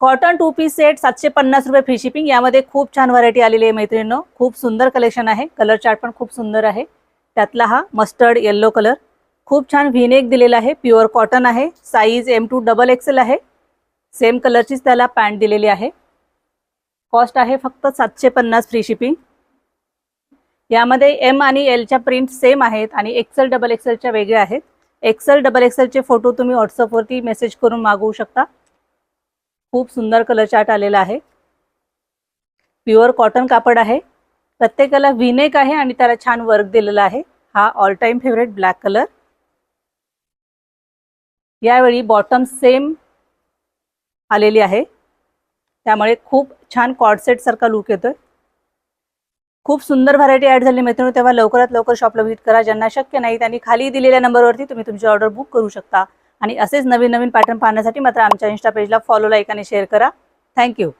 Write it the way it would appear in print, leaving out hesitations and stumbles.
Cotton 2 piece set 750 रुपये free shipping. यामध्ये खूप छान व्हरायटी आलेली आहे मैत्रिणींनो, खूप सुंदर कलेक्शन आहे। कलर चार्ट पण खूप सुंदर आहे। त्यातला हा मस्टर्ड येलो कलर खूप छान व्हीनेक दिलेला आहे, प्युअर कॉटन आहे, साईज M2 डबल XL आहे। सेम कलरचीच त्याला पॅन्ट दिलेली आहे। कॉस्ट आहे फक्त 750 फ्री शिपिंग। यामध्ये M आणि L च्या प्रिंट सेम आहेत आणि XL डबल XL च्या वेगळ्या आहेत। XL डबल XL चे फोटो तुम्ही WhatsApp वरती मेसेज करून मागवू शकता। खूप सुंदर कलर चार्ट आलेला आहे। प्युअर कॉटन कापड आहे, प्रत्येकाला व्हीनेक आहे आणि त्याला छान वर्क दिलेला आहे। हा all time favourite black colour. यावेळी बॉटम सेम आलेली आहे, त्यामुळे खूप छान कॉर्ड सेट सारखा लुक येतोय। खूप सुंदर व्हरायटी ऍड झाली मित्रांनो, तेव्हा लवकरात लवकर शॉपला व्हिजिट करा। ज्यांना शक्य नाही त्यांनी खाली दिलेल्या नंबरवरती तुम्ही तुमची ऑर्डर बुक करू शकता। आणि असेच नवीन नवीन पॅटर्न पाहण्यासाठी मात्र आमच्या इन्स्टा पेजला फॉलो, लाईक आणि शेअर करा। थँक्यू।